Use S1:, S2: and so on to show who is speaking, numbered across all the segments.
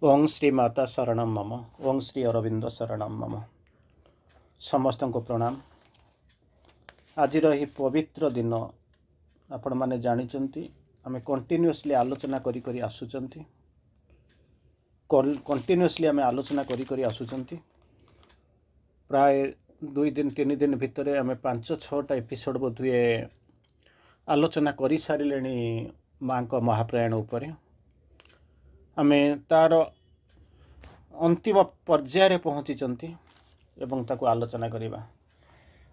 S1: ओं श्री माता शरणम मम। ओं श्री अरविंद शरणम मम। समस्त को प्रणाम। आज यह पवित्र दिन आपण मैंने जानी आम कंटिन्यूअसली आलोचना करी आसुचंती कंटिन्यूअसली आम आलोचना करी आसुचंती प्राय 2 दिन 3 दिन भितर आम 5-6टा एपिसोड बोधुए आलोचना कर सारे माँ को महाप्रयाण उपरे आमे तार अंतिम पर्यायर पहुँची एवं ताको आलोचना करवा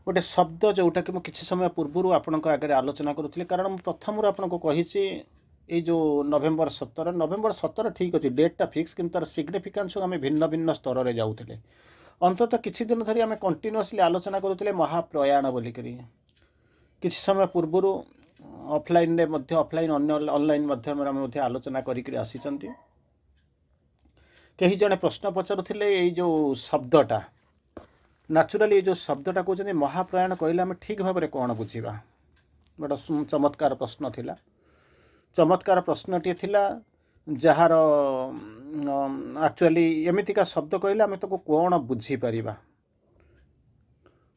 S1: गोटे शब्द जोटा कि किसी समय पूर्व आपण आगे आलोचना करुँगी कारण प्रथम आपन को कही जो नवेम्बर 17 ठीक अच्छे डेटा फिक्स कि तार सिग्निफिकेंस आम भिन्न भिन्न स्तर में जाऊे अंततः किसी दिन धरी आम कंटिन्यूअसली आलोचना करुले महाप्रयाण बोलिक किसी समय पूर्व ऑफलाइन ऑफलाइन ऑनलाइन माध्यम आलोचना करी आसी कहीं जड़े प्रश्न पचारुले ये जो शब्दटा नाचुराली जो शब्दटा कहते महाप्रयाण कहले आम ठीक भाव में कौन बुझा गोटे चमत्कार प्रश्न थिला चमत्कार प्रश्नटी थिला जार एक्चुअली एमतीका शब्द कहले आम तो कौन बुझीपर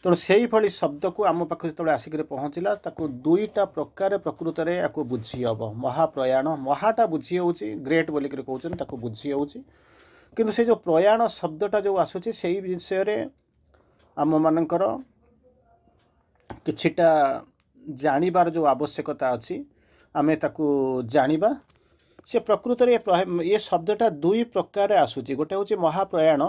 S1: तेणु से ही शब्द को आम पाखे जो आसिक पहुँचला ताको दुईटा प्रकार प्रकृत में या बुझी हम महाप्रयाण महाटा बुझी हो ग्रेट बोलिक कहते बुझी हो किंतु से जो प्रयाण शब्दटा जो आसूची से विषय आम मानकर किछिटा जानिबार जो आवश्यकता अच्छी आमे ताकू जानिबा से प्रकृत में ये शब्दटा दुई प्रकार आसूची गोटे हूँ महाप्रयाण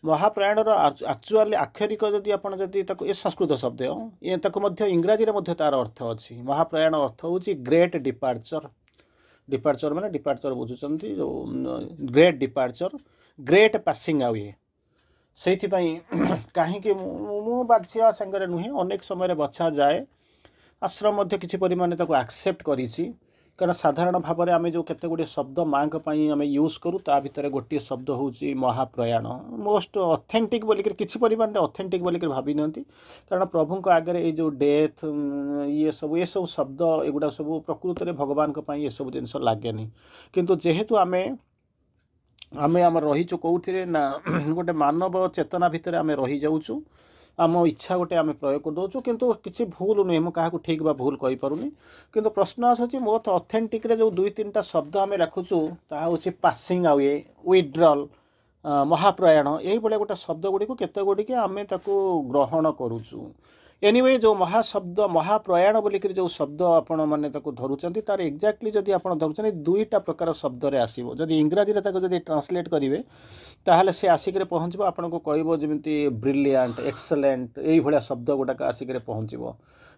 S1: महाप्रयाण एक्चुअली आक्षरिक जदि आप ये संस्कृत शब्द ये इंग्राजी में तार अर्थ अच्छी महाप्रयाण अर्थ हूँ ग्रेट डिपार्चर डिपार्चर माने डिपार्चर बुझुंट जो ग्रेट डिपार्चर ग्रेट पासिंग आउे से कहीं मु बाध्य सांगे नुहे अनेक समय बछा जाए आश्रम किसी परिमाण एक्सेप्ट करी कारण साधारण भाव में आम जो केते गुड़े शब्द माँ आम यूज करूँ ता भितर गोटे शब्द हूँ महाप्रयाण मोस्ट ऑथेंटिक बोलिक किसी परिमाण ऑथेंटिक बोलिक भावी नियंती कारण प्रभु आगे ये जो डेथ ये सब शब्द एगुड़ा सब प्रकृत में भगवान ये सब जिनस लगे किंतु जेहेतु आम आम रहीचु कौन ना गोटे मानव चेतना भितर आम रही जाऊँ आम इच्छा गोटे आम प्रयोग कर दौचु किंतु किसी भूल नुहे मुझे क्या ठीक बा भूल कही पारुनी किंतु प्रश्न आसूँ मोस्ट ऑथेंटिक रे जो 2-3टा शब्द आम रखुचु ता हूँ पासिंग आउे विड्रल महाप्रयाण यही भाया गोटे शब्द गुड़ी केते गुड़ी आम ग्रहण करुचु एनीवे जो महाशब्द महाप्रयाण बोलिक जो शब्द आपण मैंने धरुंच तार एक्जाक्टली जदि आप धरुंच 2टा प्रकार शब्द आसो जदि इंग्राजी जदि ट्रांसलेट करेंगे ताहले से आसिक पहुँचो आपन को कहबो जमी ब्रिलियंट एक्सेलेंट यही भाया शब्द गुड़ाक आसिक पहुँचो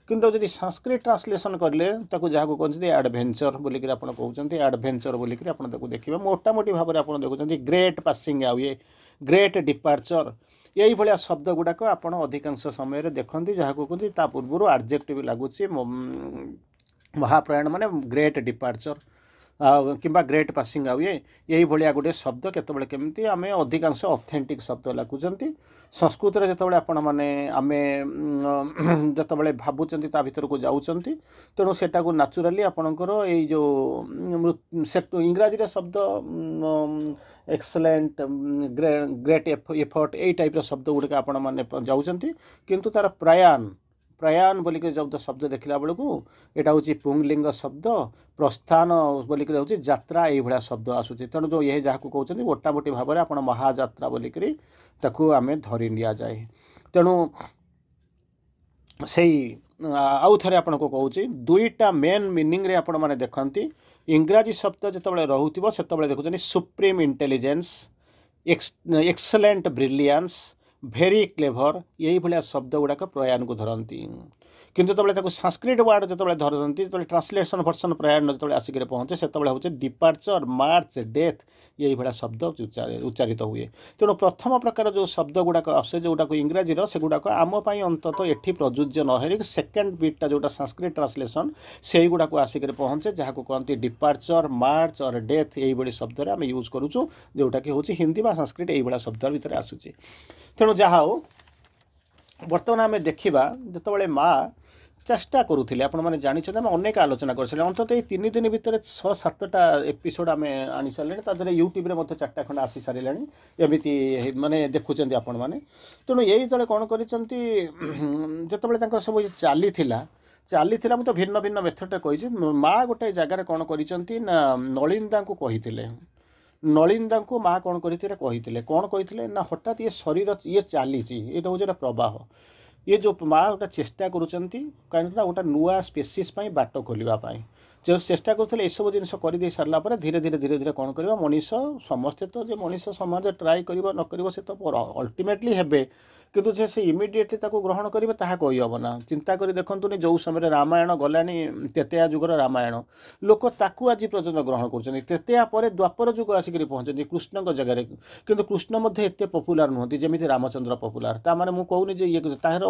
S1: किंतु जदि संस्कृत ट्रांसलेशन करें जहाँ कहते एडभेंचर बोलिक आप कहते एडभेंचर बोलिक आप देखिए मोटामोटी भाव में आप देखुं ग्रेट पासिंग आउे ग्रेट डिपार्चर यही भाया शब्द गुड़ाक आप अधिकांश समय देखते जहाँ कहते पूर्व एडजेक्टिव लगुच महाप्रयाण माने ग्रेट डिपार्चर किंबा ग्रेट पासिंग आउे यही भाया गोटे शब्द केतबेले केमिति आमे अधिकांश ऑथेंटिक शब्द लागुचंती संस्कृत रे जतबेले आपण माने आमे जतबेले भाबुचंती ता भीतर को जाउचंती तेणु सेटा को नेचुरली आपणकर ए जो इंग्राजी रे शब्द एक्सेलेंट ग्रेट एफर्ट ए टाइप रो शब्द गुड़िक आपण माने जाउचंती किंतु तार प्रयाण बोलिक जब शब्द देखला बेलू यहाँ हूँ पुंगलिंग शब्द प्रस्थान बोलिक हूँ यात्रा यही भाया शब्द आसूँ तेणु जो ये जहाँ कहते मोटामोटी भाव में आप महायात्रा बोलिक आम धरी नि जाए तेणु से आउ थे आपन को कहूँ 2टा मेन मीनिंग रे आपण माने देखती इंग्राजी शब्द जिते रोथ से देखुं सुप्रीम इंटेलिजेंस एक्सेलेंट ब्रिलियंस भेरी क्लेभर यही भाया शब्द गुड़ाक प्रयाण को धरती किंतु जो संस्कृत वार्ड जो धरती जो ट्रांसलेशन वर्सन प्रयाण जो आसिक पहुँचे से हूँ डिपार्चर मार्च डेथ यही भाया शब्द उच्चारित हुए तेणु प्रथम प्रकार जो शब्द गुड़ाक आसे जोटा इंग्राजी से गुड़ाक आमपाई अंतत एटी प्रযোज्य नहरी सेकेंड बिटा जोटा संस्कृत ट्रांसलेशन से गुड़ाक आसिक पहुँचे जहाँ को कहते डिपार्चर मार्च और डेथ यही भाई शब्द आम यूज करुचु जोटा कि हूँ हिंदी व संस्कृत यही भाया शब्द भितर आसूँ तेणु जहाँ हो बर्तमान आम देखा जिते माँ चेष्टा करूँ आपण मैंने जानते आम अनेक आलोचना कर अंततः ये 3 दिन भितर 6-7टा एपिसोड आम आनी सारे तादे यूट्यूब में 4टा खंड आसी सारे एमती माने देखुं आपण मैंने तेणु यही जो कौन कर सब चली चली तो भिन्न भिन्न मेथड कही माँ गोटे जगार कौन कर नलिंदा को कही नलिंदा को माँ कौन करते कौन कही ना हठात ये शरीर ये चली ये हूँ गोटे प्रवाह ये जो माँ गोटे चेष्टा करुँच कहीं गोटे नुआ स्पेसीस बाट खोलवाई जो चेष्टा करुले ये सब जिन कर सारापर धीरे धीरे धीरे धीरे कौन कर मनीष समस्ते तो जो मनीष समाज ट्राए कर न कर से तो अल्टीमेटली हेबे किंतु से इमिडिएटली ग्रहण करेंगे ताहा कही हम ना चिंता कर देखुनि जो समय रामायण गलानी तेतेया जुगर रामायण लोक ताकू आज पर्यटन ग्रहण कर तेतेया पर द्वापर जुग आसिक पहुँचती कृष्ण जगह किंतु कृष्ण एत पपुलार नुहति जमी रामचंद्र पपुलार ताने मुझे कहूनी जे ये तार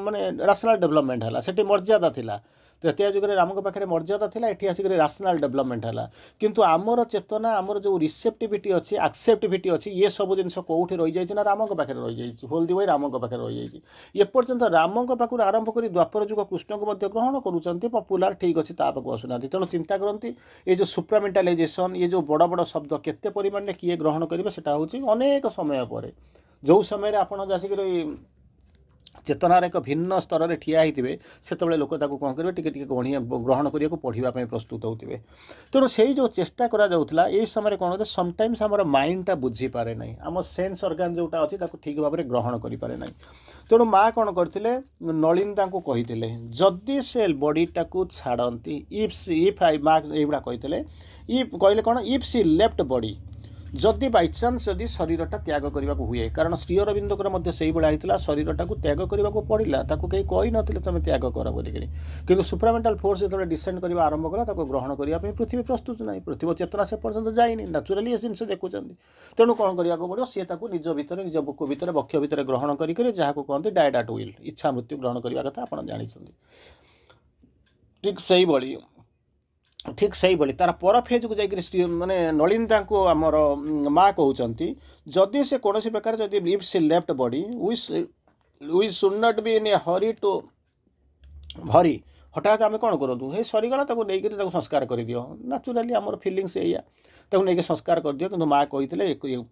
S1: माने राशनल डेवलपमेंट है से मर्यादा थिला तृतीय जुग में राम के पाखे मर्यादा था ये आसिक राशनल डेवलपमेंट है किंतु आमर चेतना आमर जो रिसेप्टिविटी अच्छी एक्सेप्टिविटी अच्छी ये सब जिन कौटी रही जाए ना राम के पाखे रही जाए होल दी राम के पाखे रही जाए एपर्यंत राम के पाखु आरंभ कर द्वापर जुग कृष्ण को ग्रहण करुँच पपुलार ठीक अच्छे पाखु आसुना तेणु चिंता करती ये जो सुप्रामेंटालाइजेशन ये जो बड़ बड़ शब्द केते परिमाण में किए ग्रहण करेंगे सेटा हूँ अनेक समय पर जो समय आप आसिक चेतनार एक भिन्न स्तर में ठिया होते से लोक कौन करेंगे टी ग्रहण करने को पढ़ाई प्रस्तुत होते तेणु से जो चेष्टा करा ये समय कौन होता समटाइम्स आम माइंडटा बुझीपे ना आम सेन्स अर्गान जोटा अच्छी ठीक भाव में ग्रहण करें ना तेणु माँ कौन करते नलिंदा को कही जदि से बॉडीटा को छाड़ती इफ आई माँ युवा कही इफ कहले कौन इफ सी लेफ्ट बॉडी जदि बाई चान्स जदि शरीरटा त्याग करने हुए कारण श्री अरविंदर से भाया शरीरटा को त्याग करने को पड़ा कहीं कही नथिले तुम त्याग कर बोलिकी किंतु सुप्रामेंटाल फोर्स जो डिसेंड करने आरंभ कला ग्रहण करने पृथ्वी प्रस्तुत ना पृथ्वी चेतना से पर्यटन जाइनी नाचुराली ये जिन देखुं तेणु कौन करने पड़ो सी निज भितर निज बुक भितर बक्ष भितर ग्रहण करके जहाँ को कहते डायड एट विल इच्छा मृत्यु ग्रहण करने कथा आप जानते ठीक से भाई ठीक से भाई तार पर फेज को जाकर माने नलिंदा को आमर माँ कहते जदि से कौन प्रकार जदि लिव से left body we should not be in a hurry to भरी हठात आम कौन करूँ हे सरीगला नहीं संस्कार कर दियो नाचुराली आमर फिलिंग्स या संस्कार कर दियो कि माँ कही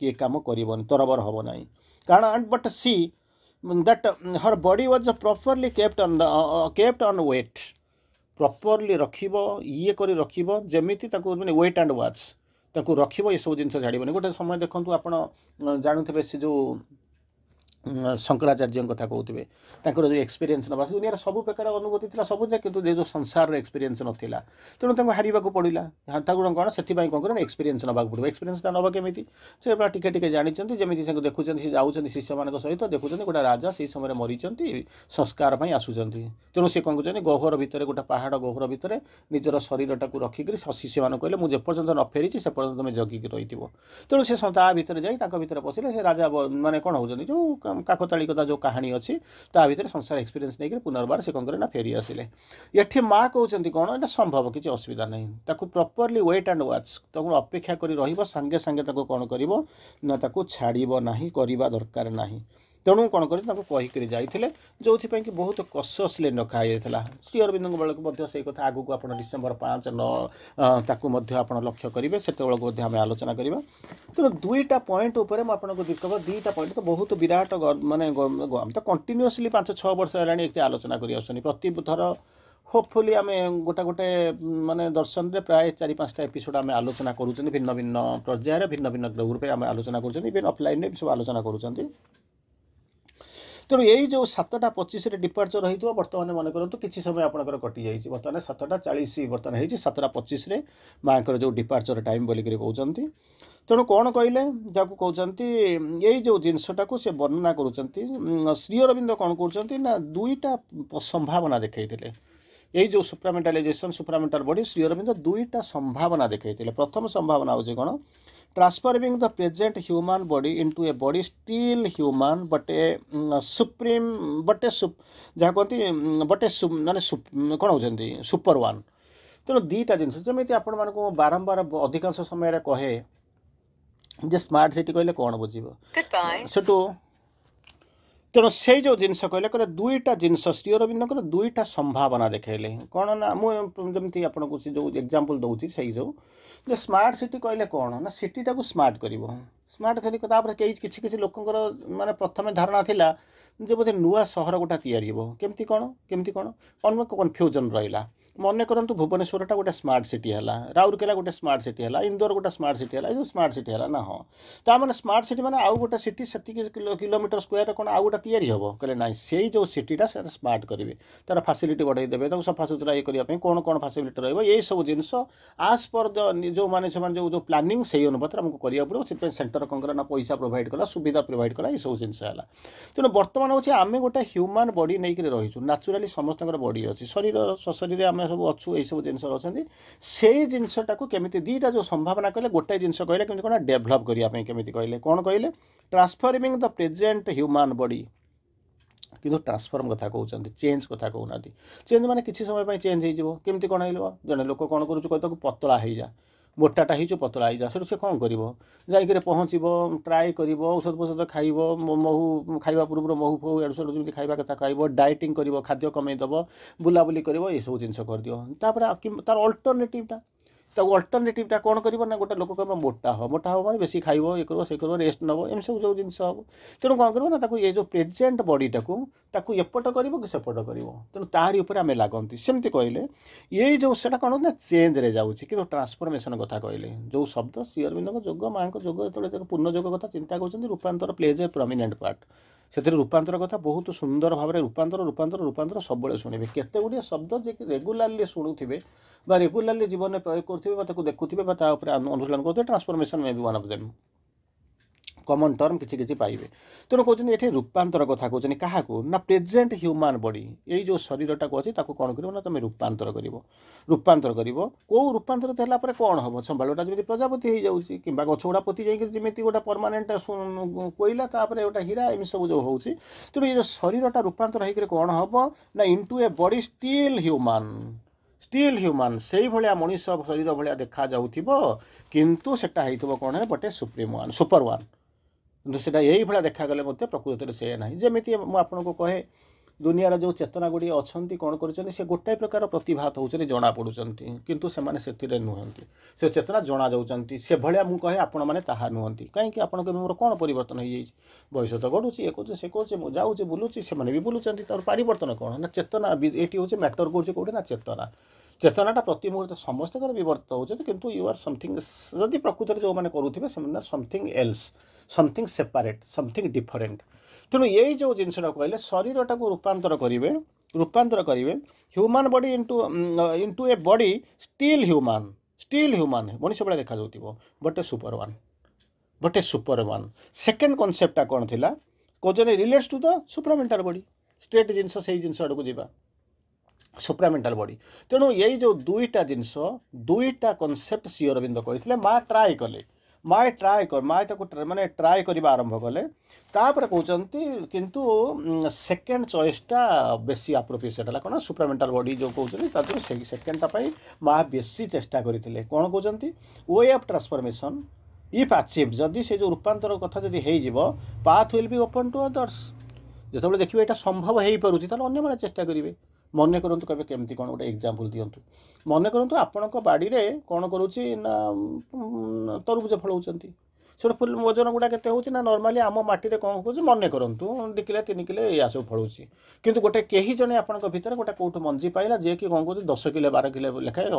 S1: ये कम कर तरबर हम ना कारण but see that her body was properly kept on wait properly रखिबो ये करी रखिबो जेमिति ताको माने वेट एंड वाच ताको रखिबो ये सब जिनस छाड़िबो गोटे समय देखंतु आपण जानुथिबे से जो शंकराचार्य कथा कहते जो एक्सपीरियंस ना दुनिया सब प्रकार अनुभूति था सब किंतु जो संसार एक्सपीरियंस नाला तेणु हार पड़ा कौन से कौन कर एक्सपीरियंस नाक पड़ो एक्सपीरियंस ना केमी से टिके टिके जानते जमी देखुं जाऊँ शिष्य मान सहित देखुं गोटे राजा से समय मरी संस्कार आसुँच तेणु सी कौन कर गहर भितर गोटे पहाड़ गहर भितर निजर शरीरटा को रखिक शिष्य मान कहले मुझे पर्यंत न फेरी से पर्यंत तुम जगिक रही तेणु से भितर जाइए पशिले से राजा माने कौन होती जो काकतालिकता जो कहानी अच्छी ता भीतर संसार एक्सपीरियंस नहीं पुनर्बार से कौन करे फेरी आसिले ये माँ कहते कौन यहाँ संभव किसी असुविधा नहीं ताकू प्रॉपर्ली वेट एंड वाच अपेक्षा कर सांगे सांगे कौन कर छाड़ ना करवा दरकार ना तेणु कौन कर जाते जो कि बहुत कॉशियसली रखाई श्री अरविंद बेलू से कथा आगू को डिसेम्बर 5-9 ताकू लक्ष्य करेंगे से आम आलोचना करवा तेणु दुईटा पॉइंट उपर मुझे दिखा दुईटा पॉइंट तो बहुत विराट माने आम तो कंटिन्यूअसली 5-6 वर्ष है आलोचना कर प्रति थर होपफुली आम गोटे गोटे माने दर्शन रे प्राय 4-5टा एपिसोड आम आलोचना करूँ भिन्न भिन्न पर्यायर भिन्न भिन्न ग्रुप आम आलोचना करूँ ऑफलाइन सब आलोचना करूँ तेणु यही जो 7:25 डिपार्चर रही बर्तमान मन करूँ किसी समय आपंकर कटि जाइए बर्तमान 7:40 बर्तमान हो 7:25 माँ जो डिपार्चर टाइम बोलिक कहते तेणु कौन कहले जहाँ कहते यही जो जिनसटा को से वर्णना करुँच श्री अरविंद कौन कर दुईटा संभावना देखते यही जो सुप्रामेंटालाइजेशन सुप्रामेंटल बॉडी श्री अरविंद दुईटा संभावना देखते प्रथम संभावना हूँ कौन transforming the present human body into a body still human but a supreme but a जहाँ कहती but a माने कौन होती सुपर वन तेणु दीटा जिन जमी आपण मान बारंबार अधिकांश समय कहे जे स्मार्ट सिटी कहले कौन बुझे सेठू तेणु से जो जिनस कहले कहले दुईटा जिनस श्री अरविंद दुईटा संभावना देखले कौन ना मुझे आपको जो एग्जांपल दूसरी से जो स्मार्ट सिटी कहले कौन ना सिटीटा को स्मार्ट कर स्मार्ट कर किसी लोकंर माने प्रथम धारणा थिला जे बोधे नुआ सहर गोटा केमती कौन अनेक कन्फ्यूजन रहा मन करंतु भुवनेश्वरटा गोटे स्मार्ट सिटी है राउरकेला गोटे स्मार्ट सिटी है इंदौर गोटे स्मार्ट सिटी है जो स्मार्ट सिटी है ना हाँ ताने स्मार्ट सिटी माने आउ गोटे सिटी से किलोमीटर स्क्वायर कौन आउ गोटे या कहले ना से जो सिटीटा से स्मार्ट करेंगे तार फैसिलिटी बढ़ाई देवे सफा सुतरा ये करने कौन कौन फैसिलिटी रही सब जिन आज पर जो मैंने जो प्लानिंग से अनुपात आमको करा पड़ो से सेंटर कौन करा ना पैसा प्रोवाइड कला सुविधा प्रोवाइड कला ये सब जिन है तेणु बर्तमान हूँ आम गोटे ह्यूमान बॉडी नहीं रहीचु नेचुराली समस्त बॉडी अच्छी शरीर शरीर आम सब अच्छु यही सब जिन अच्छा से जिनटा को केमी दीटा जो संभावना कहले गोटे जिन कहले कमी कौन डेभलप करने केमी कहले कौन कहले transforming the present human body किंतु ट्रांसफॉर्म कथा कहते चेंज कथा कहना चेंज माने किसी समय चेंज हो केमती कौन हो जड़े लोक कौन कर पतला हो जा मोटाटा हो पतला हो जा से कौन कर पहुँचब ट्राए कर औषध फौषध खाइब महू खाइबा पूर्व महू फू एड़ सड़ जमी खाइबा कथा खाइब डाइटिंग कर खाद्य कमेदब बुलाबुली कर सब जिन करदियो तार अल्टरनेटिवटा अल्टरनेटिवटा कौन कर ना गोटे लोक कह मोटा हो माने बेसी खाइब ये कर से कर रेस्ट नब एम सब जो जिन हम तेणु कौन कर ना ये जो प्रेजेंट बॉडीटा को एपट कर सेपट कर तेणु तारी उपर आम लगती सेमती कहले ये जो सेटा कौन ना चेंज रे जाऊँगी कि ट्रांसफॉर्मेशन कथा कहले जो शब्द श्री अरविंद जोग माँ जोग जो पूर्ण जोग कथा चिंता कर रूपांतर प्लेज ए प्रोमिनेंट पार्ट से रूपांतर कथा बहुत सुंदर भाव में रूपांतर सब शुणे केते गुड़िया शब्द जे रेगुलाली शुणुवे रेगुलाली जीवन में प्रयोग करुवे देखुवे अनुशीलन करुवे ट्रांसफॉर्मेशन में भी one of them common term किसी पाइबे तेणु कहते ये रूपांतर कथा कहते क्या ना प्रेजेंट ह्यूमान बॉडी यही जो शरीरटा को अच्छी कौन कर तुम रूपांतर कर कौ रूपांतर कौन हम संभाड़ा जमी प्रजापति हो जाऊँगी कि गछ गुड़ा पोती जामी गोटे परमानेंट कोईला गोटे हीरा एम सब जो हो तेणु ये शरीरटा रूपांतर होकर कौन हम ना इनटू ए बॉडी स्टिल ह्यूमान से भाया मनीष शरीर भाया देखा जाऊथिबो किंतु सेटा हेइथिबो कौन है बटे सुपर वन किंतु सेटा यही भाया देखागले मत प्रकृति में से ना जमी मुझे कहे दुनियार जो चेतना गुड़ी अच्छा कौन कर गोटाए प्रकार प्रतिभात होती जना पड़ुंट किंतु से नुहति से चेतना जना जाऊँच से भाया मुझे कहे आपण मैंने ताहा नुहति कहीं आपण मोर कौन परिवर्तन हो बयस तो गढ़ुची ये कौचे से कौचे जाऊँचे बुलूची से भी बुलूँ तार परिवर्तन कौन ना चेतना ये हूँ मैटर कौचे कौटे ना चेतनाटा प्रति मुहूर्त समस्त विवर्तित होती किंतु यू आर समथिंग जदि प्रकृति जो मैंने करुवे something else something separate something different तेणु यही जो जिनसा कहले शरीरटा को रूपांतर करेंगे human body into a body still human मनीष भाया देखा जाऊँ but a super one second कनसेप्टा कौन थी कहते relates to the supramental body straight जिनस से जिनस आड़ को जावा सुप्रामेंटाल बॉडी तेणु यही जो दुईटा कनसेप्ट श्री अरविंद कहते माँ ट्राए कले माँ ट्राए करने आरंभ कले तापर कहते किंतु सेकेंड चॉइसटा बेसी अप्रोप्रिएट है कौन सुप्रामेंटाल बॉडी जो कहते सेकेंडटा माँ बेसी चेष्टा करते कौन कहते way of transformation if achieve जदि से जो रूपांतर कथा जदि हो path will be open to others जो देखिए यहाँ संभव हो पारे अन्य चेष्टा करेंगे मन करूँ कहे केमती कौन गोटे एग्जांपल दिंतु मन करूँ आपण बाड़ी में कौन करुँची ना तरबुज फलाउंट से फुल वजन गुड़ा के ना नॉर्मली आम माटी कौन कौन मन करूँ 2 किलो 3 किलो या सब फलुची किंतु गोटे कहीं जने आपण भितर गोटे कौट मंजी पाइला जे कि कौन कौन 10 किलो 12 किलो लेखाएं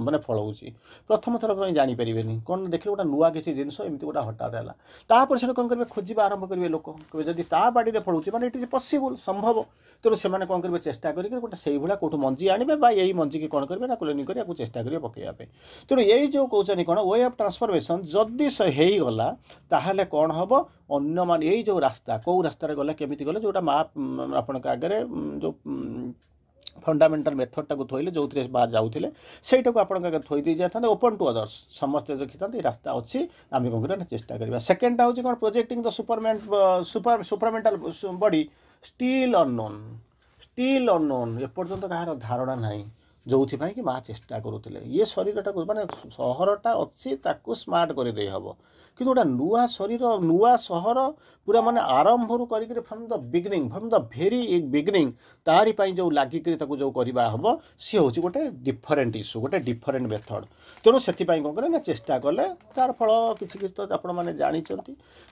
S1: मैंने फलाउची प्रथम थर जानीपारे कौन देखिए गोटे नुआ किसी जिन एमती गोटा हठात है तापर से कौन करेंगे खोजा आरंभ करेंगे लोक कहे जब ता बाड़ी में फलुची मैंने इट इज पॉसिबल संभव तेणु से कौन करेंगे चेष्टा करेंगे गोटे से भाया कौट मंजी आने यही मंजी की कौन करेंगे ना क्लोनिंग करने चेष्टा करेंगे पकड़ापे तेणु यही जो कहते कौन वे ऑफ ट्रांसफॉर्मेशन जदि से होगला ताहले कौन हम अन्य मान यही जो रास्ता कौ रास्तार गला केमिति गले जोटा माँ आपण आगे जो फंडामेंटल मेथडटा को थोइले जो जाऊे से आगे थोई दी जाता ओपन टू अदर्स समस्ते देखी था रास्ता अच्छी आम कौन कर चेष्टा करवा सेकेंडटा हूँ कौन projecting the supramental body still unknown एपर्यंत कहार धारणा ना जोपाई कि माँ चेष्टा करुले ये शरीरटा माने सहरटा अच्छी ताकू स्मार्ट कर दे हम कि गोटे नुआ शरीर नुआ सहर पूरा माने आरंभ कर from the beginning from the very beginning तारी जो लागिक जो करवा हम सी हूँ गोटे डिफरेन्ट इश्यू गोटे डिफरेन्ट मेथड तेणु से कौन करें ना चेष्टा कले तार फल कि तो आपण मैंने जानते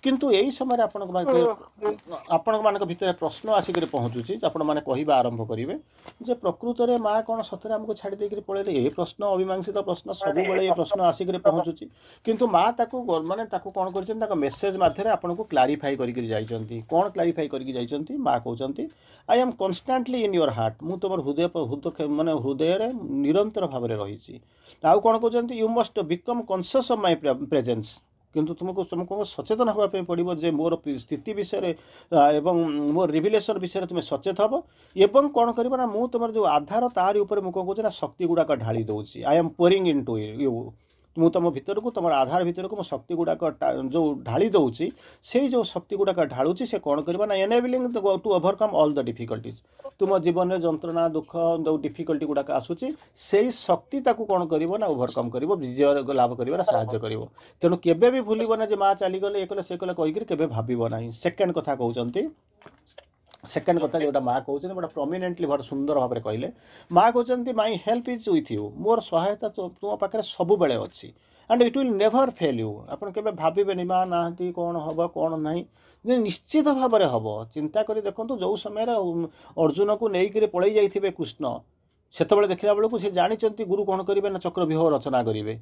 S1: किंतु यही समय आपण मान भितर प्रश्न आसिक पहुँचुची आपण मैंने कहवा आरंभ करेंगे जे प्रकृत में माँ कौन सतरे आमको छाड़ी देकर पड़े ये प्रश्न अमीमांसित प्रश्न सब ये प्रश्न आसिक पहुँचुची किंतु माँ ताकू माने ताकू कौन कर मेसेज मध्यम आपन को क्लारीफाई करके जाइछंती कौन क्लारीफाई करके जाइछंती माँ कहते I am constantly in your heart मु तुम हृदय माने हृदय निरंतर भाव में रही आउ कौन कहते you must become conscious of my presence किंतु तुमको सचेतन होगापी पड़ो जे मोर स्थिति विषय एवं मोर रिविलेशन विषय तुम्हें सचेत हम एवं कौन कर तुम जो आधार तार उपर मुझे कौन कहूँ शक्ति गुड़ाक ढाली दूसरी I am pouring into you मु तुम भीतर को तुम आधार भीतर को शक्ति गुड़ाक जो ढाली दूसरी से जो शक्ति गुड़ाक ढालुची से कौन करना enabling to overcome all the difficulties तुम जीवन में जंत्रणा दुख जो डिफिकल्टी गुड़ाक आसूची से शक्ति ताकू कौन कर ओवरकम कर विजय लाभ कर साहाय्य कर तेणु केबे भी भूलिब ना जे माँ चलीगले ये कले से कले कहीकि केबे भाबिब ना सेकेंड कथा कहते सेकेंड कथा जोटा माँ कहते बड़ा प्रोमिनेंटली बड़ा सुंदर भाव में कहले माँ कहते my help is with you more सहायता तुम पाखे सब बेले अच्छी and it will never fail you आपन केबे भाबिबेनि माँ ना कौन हम कौन ना निश्चित भाव में हम चिंता कर देखो जो समय अर्जुन को लेकर पलि जाइए कृष्ण से देखला बेलू सी जानते गुरु कौन करेंगे ना चक्रव्यूह रचना करेंगे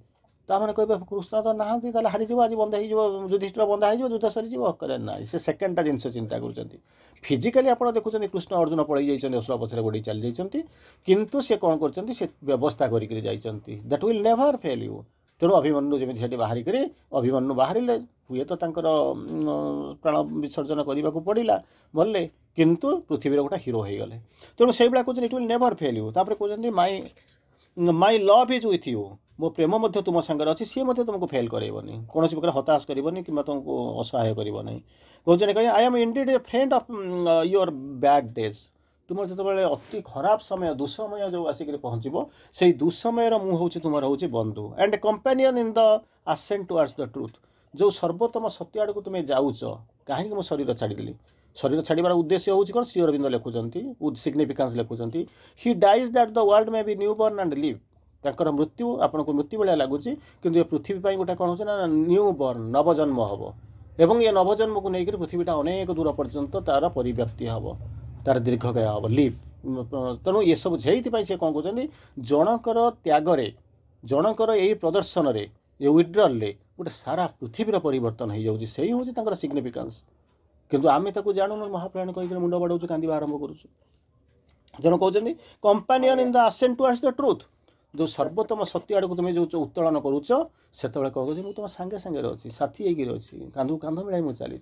S1: ताने कहे कृष्ण तो ना हारीज आज बंधा हो युधिष्ठिर बंधा हो युद्ध सरीजे ना से सेकेंडटा जिन चिंता कर फिजिकाली आप देखुं कृष्ण अर्जुन पलि जाइए असुर पछरे गोड़ी चली जाइए किंतु से कौन कर व्यवस्था करके that will never fail you तेणु अभिमन्यु जमी से बाहरिक अभिमन्यु बाहर हुए तो प्राण विसर्जन करने को पड़ा मल्ले किंतु पृथ्वी गोटे हिरो हो गले तेणु से भाया कहते it will never fail you तापर कहते my love is with you मो प्रेम मध्य तुम सागर अच्छी सी तुमको फेल करेबनी कौन प्रकार हताश करनी कि तुमको असहाय करना कहते कहे I am Indeed A friend of your bad days तुम जो अति खराब समय दुस्समय जो आसिक पहुँचो से दुस्समय मुझे तुम हूँ बंधु and companion in the ascent towards the truth जो सर्वोत्तम सत्य आड़ को तुम्हें जाऊच कहीं मो शरीर छाड़देली शरीर छाड़ार उद्देश्य हूँ कौन श्री अरविंद लिखुंट सिग्निफिकेंस लिखुंट he dies that the world may be new born and live तांकर मृत्यु आपन को मृत्यु भाया लगुच कि ये पृथ्वी गोटे कौन हो न्यू बॉर्न नवजन्म हम एवं ये नवजन्म को लेकर पृथ्वीटा अनेक दूर पर्यंत तार परिव्याप्ति हम तार दीर्घकाय हम लिव तेणु ये सब से कौन कहते जनकर त्यागरे जनकर यही प्रदर्शन में ये विड्रल गोटे सारा पृथ्वीर परिवर्तन हो जाए हूँ सिग्निफिकेंस किंतु आम ताक जानू महाप्राण कहीकि मुंड बाड़ू कांदा आरंभ करूँ तेणु कहते companion in the ascent towards the truth जो सर्वोत्तम सत्य आड़ को तुम्हें जो उत्तोलन करुच से कह तुम सांगे सांगे अच्छी साथी होगी कांध कांध मिलाई मुझे चली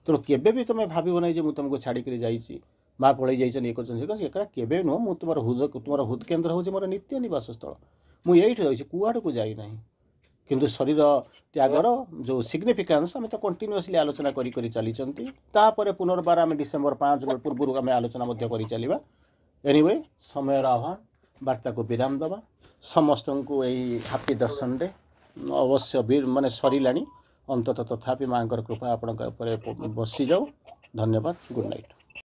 S1: तेणु केबे भी तुम्हें भाव ना मुझे तुमको छाड़िक जाइए माँ पलि जाइए ये कर नुह मुझ तुम हृद केन्द्र हूँ मोर नित्य निवास स्थल मुझे रही कुआड़ को जाना किंतु शरीर त्यागर जो सिग्निफिकेंस आम तो कंटिन्यूअसली आलोचना करी चली पुनर्बार आम डिसेम्बर 5 पूर्व आम आलोचना कर चलवा एनीवे समय आह्वान वार्ता को विराम दबा समस्त को यही हापी दर्शन डे अवश्य माने सरिलाणी अंततः तथापि माँ कृपा आपण बसी जाऊ धन्यवाद गुड नाइट।